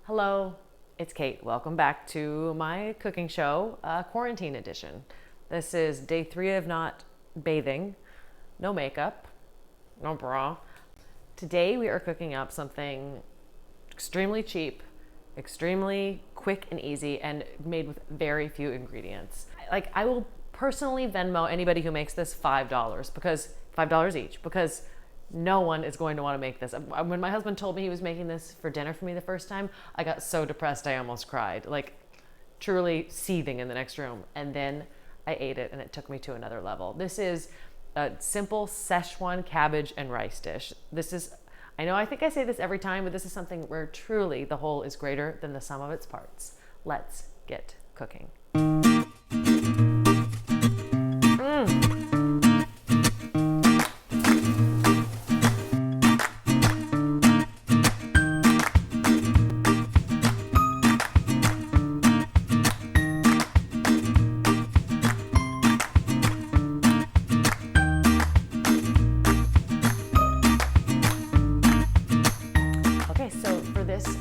Hello, it's Kate. Welcome back to my cooking show, quarantine edition. This is day 3 of not bathing, no makeup, no bra. Today we are cooking up something extremely cheap, extremely quick and easy, and made with very few ingredients. I will personally Venmo anybody who makes this $5 because $5 each, because no one is going to want to make this. When my husband told me he was making this for dinner for me the first time, I got so depressed I almost cried, like truly seething in the next room. And then I ate it and it took me to another level. This is a simple Szechuan cabbage and rice dish. I think I say this every time, but this is something where truly the whole is greater than the sum of its parts. Let's get cooking.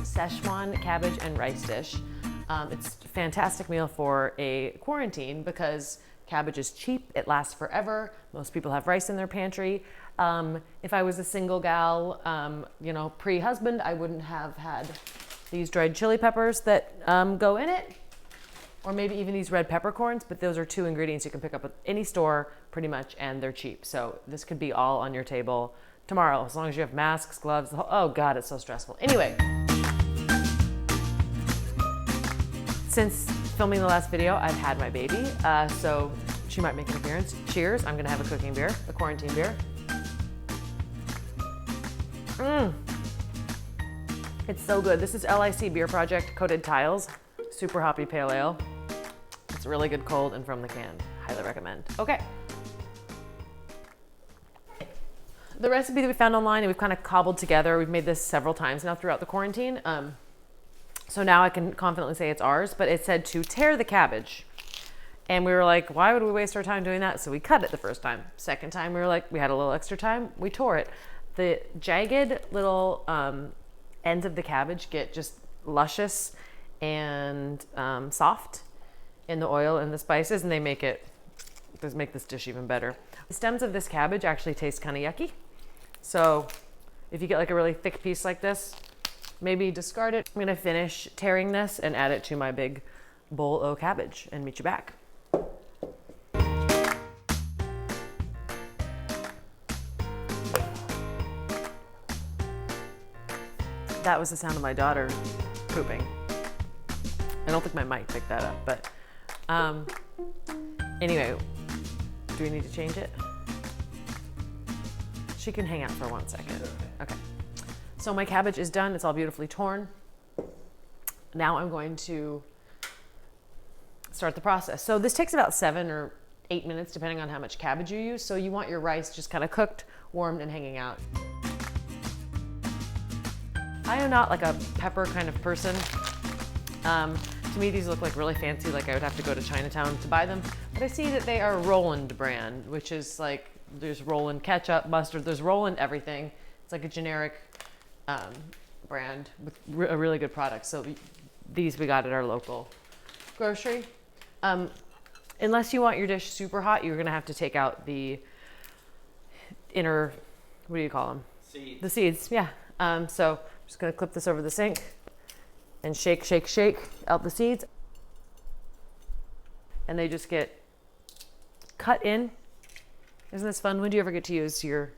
Szechuan cabbage and rice dish. It's a fantastic meal for a quarantine because cabbage is cheap, it lasts forever. Most people have rice in their pantry. If I was a single gal, pre-husband, I wouldn't have had these dried chili peppers that go in it, or maybe even these red peppercorns, but those are 2 ingredients you can pick up at any store pretty much, and they're cheap. So this could be all on your table tomorrow, as long as you have masks, gloves. Oh God, it's so stressful. Anyway. Since filming the last video, I've had my baby, so she might make an appearance. Cheers, I'm gonna have a cooking beer, a quarantine beer. It's so good. This is LIC Beer Project Coated Tiles, super hoppy pale ale. It's really good cold and from the can, highly recommend. Okay. The recipe that we found online and we've kind of cobbled together, we've made this several times now throughout the quarantine. So now I can confidently say it's ours, but it said to tear the cabbage. And we were like, why would we waste our time doing that? So we cut it the first time. Second time, we were like, we had a little extra time, we tore it. The jagged little ends of the cabbage get just luscious and soft in the oil and the spices, and they make this dish even better. The stems of this cabbage actually taste kind of yucky. So if you get like a really thick piece like this, maybe discard it. I'm gonna finish tearing this and add it to my big bowl of cabbage and meet you back. That was the sound of my daughter pooping. I don't think my mic picked that up, but anyway, do we need to change it? She can hang out for 1 second. Okay. So my cabbage is done. It's all beautifully torn. Now I'm going to start the process. So this takes about 7 or 8 minutes, depending on how much cabbage you use. So you want your rice just kind of cooked, warmed, and hanging out. I am not like a pepper kind of person. To me, these look like really fancy, like I would have to go to Chinatown to buy them. But I see that they are Roland brand, which is like, there's Roland ketchup, mustard, there's Roland everything. It's like a generic brand with a really good product. So these we got at our local grocery. Unless you want your dish super hot, you're gonna have to take out the inner, what do you call them? Seeds. The seeds, yeah. So I'm just gonna clip this over the sink and shake, shake, shake out the seeds. And they just get cut in. Isn't this fun? When do you ever get to use your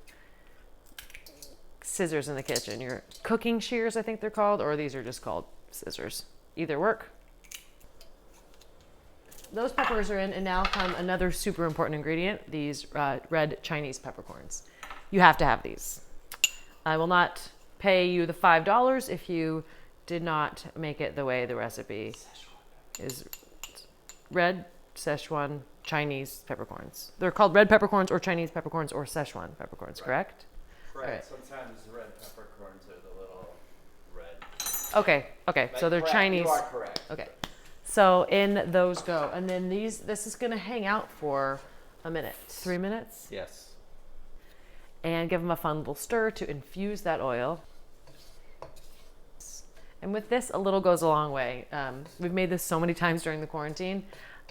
scissors in the kitchen? Your cooking shears, I think they're called, or these are just called scissors. Either work. Those peppers are in, and now come another super important ingredient, these red Chinese peppercorns. You have to have these. I will not pay you the $5 if you did not make it the way the recipe is. Red Szechuan Chinese peppercorns. They're called red peppercorns or Chinese peppercorns or Szechuan peppercorns, correct? Right. Right. Sometimes the red peppercorns are the little red. Okay. But So they're correct. Chinese. You are correct. Okay. So in those go. And then this is going to hang out for a minute, 3 minutes. Yes. And give them a fun little stir to infuse that oil. And with this, a little goes a long way. We've made this so many times during the quarantine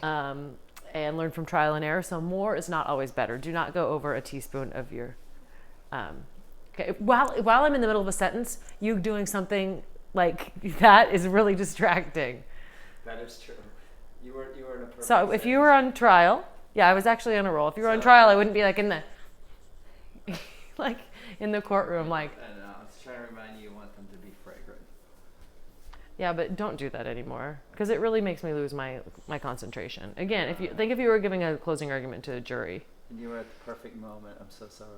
and learned from trial and error. So more is not always better. Do not go over a teaspoon of your, okay. While I'm in the middle of a sentence, you doing something like that is really distracting. That is true. You were in a perfect So if you were on trial, yeah, I was actually on a roll. If you were on trial, I wouldn't be like in the, like in the courtroom, like. And I was trying to remind you want them to be fragrant. Yeah, but don't do that anymore because it really makes me lose my concentration. Again, if you were giving a closing argument to a jury. And you were at the perfect moment. I'm so sorry.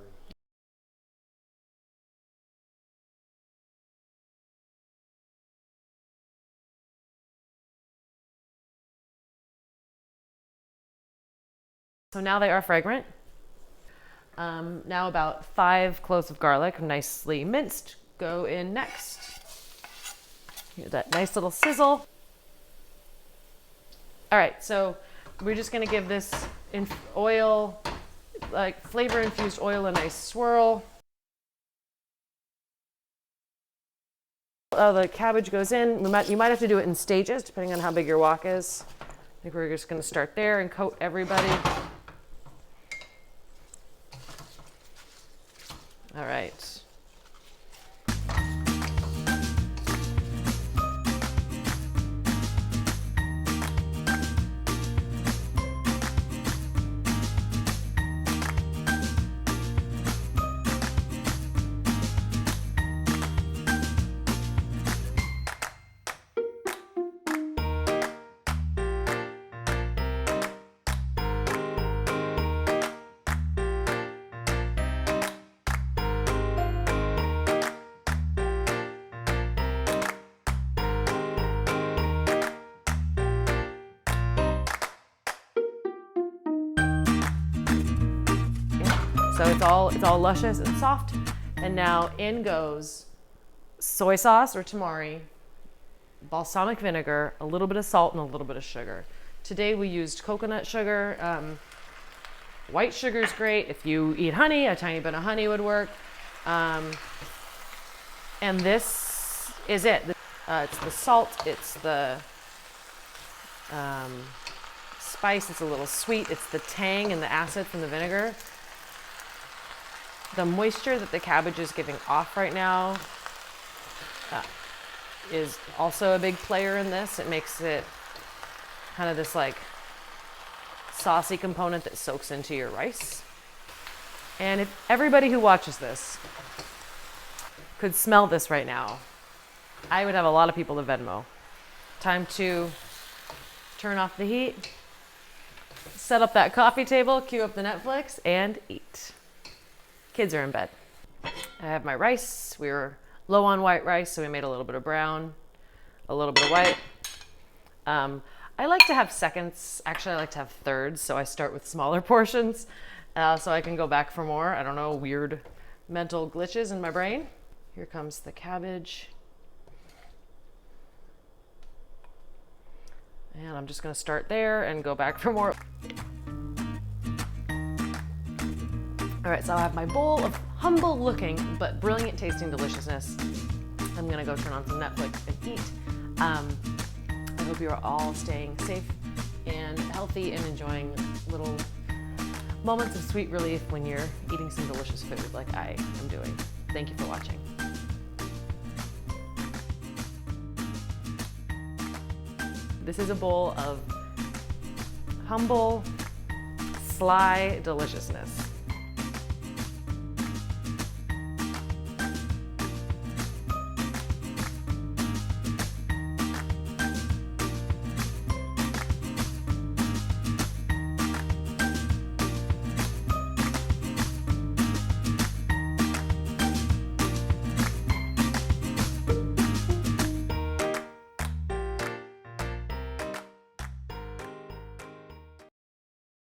So now they are fragrant. Now about 5 cloves of garlic, nicely minced, go in next. Here's that nice little sizzle. All right, so we're just gonna give this oil, like flavor infused oil, a nice swirl. The cabbage goes in. You might have to do it in stages depending on how big your wok is. I think we're just gonna start there and coat everybody. All right. So it's all luscious and soft. And now in goes soy sauce or tamari, balsamic vinegar, a little bit of salt, and a little bit of sugar. Today we used coconut sugar. White sugar is great. If you eat honey, a tiny bit of honey would work. And this is it. It's the salt, it's the spice, it's a little sweet, it's the tang and the acid from the vinegar. The moisture that the cabbage is giving off right now is also a big player in this. It makes it kind of this like saucy component that soaks into your rice. And if everybody who watches this could smell this right now, I would have a lot of people to Venmo. Time to turn off the heat, set up that coffee table, cue up the Netflix, and eat. Kids are in bed. I have my rice. We were low on white rice, so we made a little bit of brown, a little bit of white. I like to have seconds. Actually, I like to have thirds, so I start with smaller portions so I can go back for more. I don't know, weird mental glitches in my brain. Here comes the cabbage. And I'm just gonna start there and go back for more. All right, so I'll have my bowl of humble looking but brilliant tasting deliciousness. I'm gonna go turn on some Netflix and eat. I hope you are all staying safe and healthy and enjoying little moments of sweet relief when you're eating some delicious food like I am doing. Thank you for watching. This is a bowl of humble, sly deliciousness.